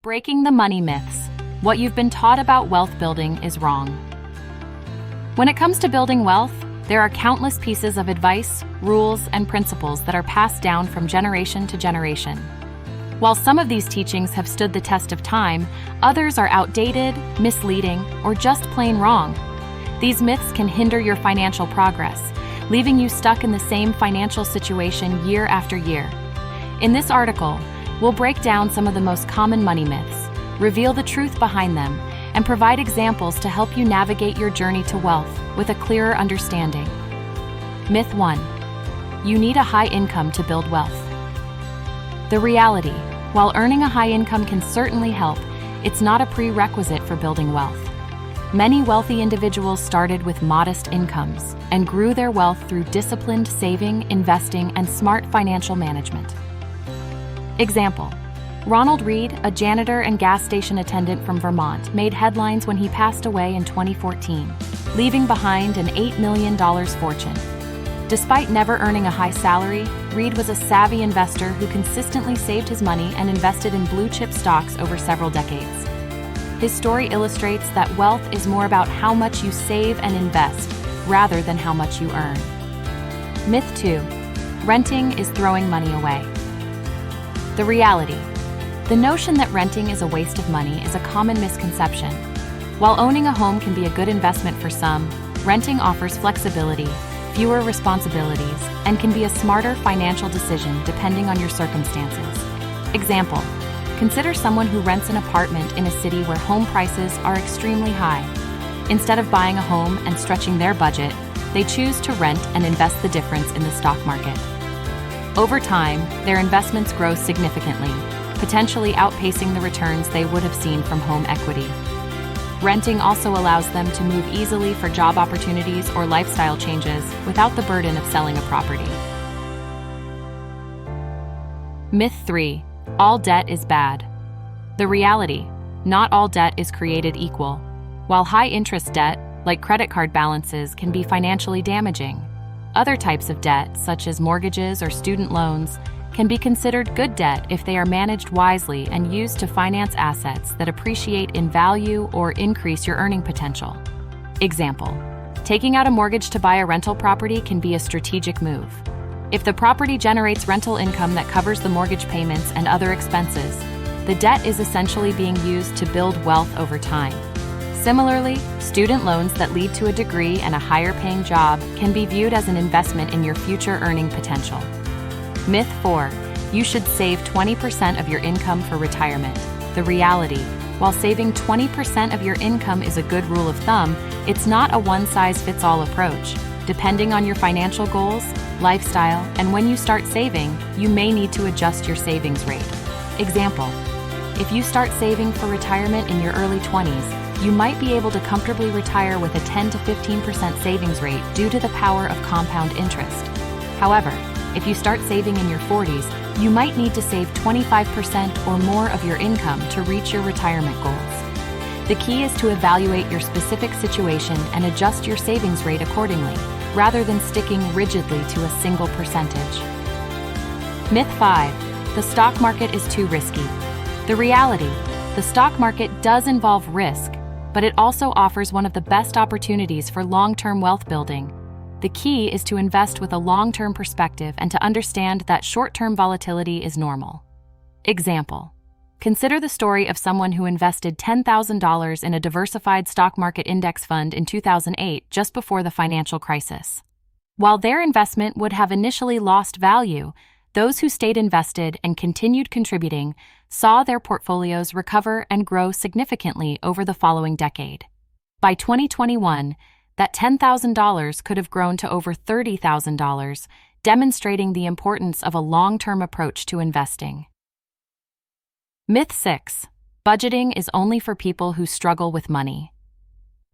Breaking the money myths. What you've been taught about wealth building is wrong. When it comes to building wealth, there are countless pieces of advice, rules, and principles that are passed down from generation to generation. While some of these teachings have stood the test of time, others are outdated, misleading, or just plain wrong. These myths can hinder your financial progress, leaving you stuck in the same financial situation year after year. In this article, we'll break down some of the most common money myths, reveal the truth behind them, and provide examples to help you navigate your journey to wealth with a clearer understanding. Myth 1. You need a high income to build wealth. The reality, while earning a high income can certainly help, it's not a prerequisite for building wealth. Many wealthy individuals started with modest incomes and grew their wealth through disciplined saving, investing, and smart financial management. Example: Ronald Reed, a janitor and gas station attendant from Vermont, made headlines when he passed away in 2014, leaving behind an $8 million fortune. Despite never earning a high salary, Reed was a savvy investor who consistently saved his money and invested in blue-chip stocks over several decades. His story illustrates that wealth is more about how much you save and invest, rather than how much you earn. Myth 2. Renting is throwing money away. The reality. The notion that renting is a waste of money is a common misconception. While owning a home can be a good investment for some, renting offers flexibility, fewer responsibilities, and can be a smarter financial decision depending on your circumstances. Example: consider someone who rents an apartment in a city where home prices are extremely high. Instead of buying a home and stretching their budget, they choose to rent and invest the difference in the stock market. Over time, their investments grow significantly, potentially outpacing the returns they would have seen from home equity. Renting also allows them to move easily for job opportunities or lifestyle changes without the burden of selling a property. Myth 3. All debt is bad. The reality. Not all debt is created equal. While high-interest debt, like credit card balances, can be financially damaging, other types of debt, such as mortgages or student loans, can be considered good debt if they are managed wisely and used to finance assets that appreciate in value or increase your earning potential. Example: taking out a mortgage to buy a rental property can be a strategic move. If the property generates rental income that covers the mortgage payments and other expenses, the debt is essentially being used to build wealth over time. Similarly, student loans that lead to a degree and a higher-paying job can be viewed as an investment in your future earning potential. Myth 4. You should save 20% of your income for retirement. The reality. While saving 20% of your income is a good rule of thumb, it's not a one-size-fits-all approach. Depending on your financial goals, lifestyle, and when you start saving, you may need to adjust your savings rate. Example: if you start saving for retirement in your early 20s, you might be able to comfortably retire with a 10 to 15% savings rate due to the power of compound interest. However, if you start saving in your 40s, you might need to save 25% or more of your income to reach your retirement goals. The key is to evaluate your specific situation and adjust your savings rate accordingly, rather than sticking rigidly to a single percentage. Myth 5. The stock market is too risky. The reality. The stock market does involve risk, but it also offers one of the best opportunities for long-term wealth building. The key is to invest with a long-term perspective and to understand that short-term volatility is normal. Example: consider the story of someone who invested $10,000 in a diversified stock market index fund in 2008, just before the financial crisis. While their investment would have initially lost value, those who stayed invested and continued contributing saw their portfolios recover and grow significantly over the following decade. By 2021, that $10,000 could have grown to over $30,000, demonstrating the importance of a long-term approach to investing. Myth 6. Budgeting is only for people who struggle with money.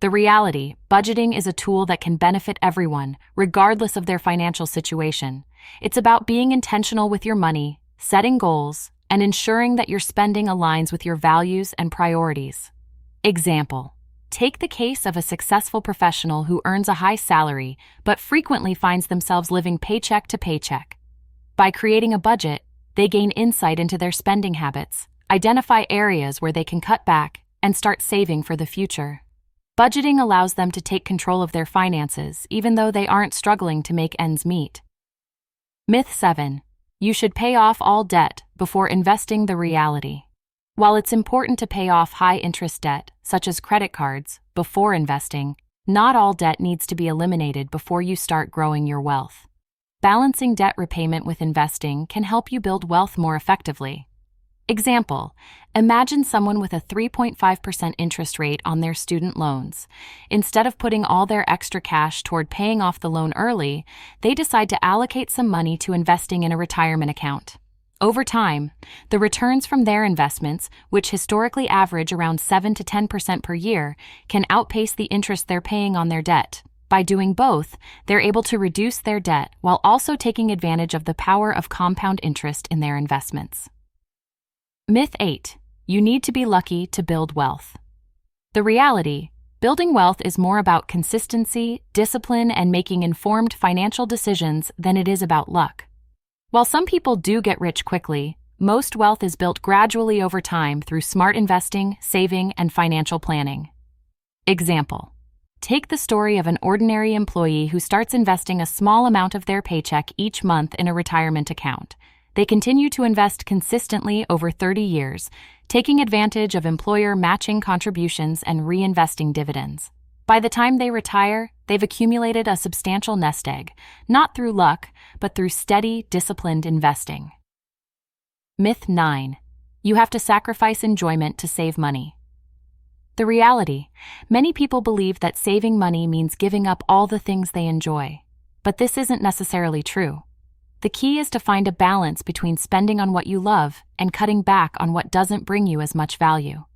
The reality. Budgeting is a tool that can benefit everyone, regardless of their financial situation. It's about being intentional with your money, setting goals, and ensuring that your spending aligns with your values and priorities. Example: take the case of a successful professional who earns a high salary but frequently finds themselves living paycheck to paycheck. By creating a budget, they gain insight into their spending habits, identify areas where they can cut back, and start saving for the future. Budgeting allows them to take control of their finances, even though they aren't struggling to make ends meet. Myth 7. You should pay off all debt before investing. The reality. While it's important to pay off high-interest debt, such as credit cards, before investing, not all debt needs to be eliminated before you start growing your wealth. Balancing debt repayment with investing can help you build wealth more effectively. Example: imagine someone with a 3.5% interest rate on their student loans. Instead of putting all their extra cash toward paying off the loan early, they decide to allocate some money to investing in a retirement account. Over time, the returns from their investments, which historically average around 7 to 10% per year, can outpace the interest they're paying on their debt. By doing both, they're able to reduce their debt while also taking advantage of the power of compound interest in their investments. Myth 8. You need to be lucky to build wealth. The reality: building wealth is more about consistency, discipline, and making informed financial decisions than it is about luck. While some people do get rich quickly, most wealth is built gradually over time through smart investing, saving, and financial planning. Example: take the story of an ordinary employee who starts investing a small amount of their paycheck each month in a retirement account. They continue to invest consistently over 30 years, taking advantage of employer matching contributions and reinvesting dividends. By the time they retire, they've accumulated a substantial nest egg, not through luck, but through steady, disciplined investing. Myth 9. You have to sacrifice enjoyment to save money. The reality: many people believe that saving money means giving up all the things they enjoy. But this isn't necessarily true. The key is to find a balance between spending on what you love and cutting back on what doesn't bring you as much value.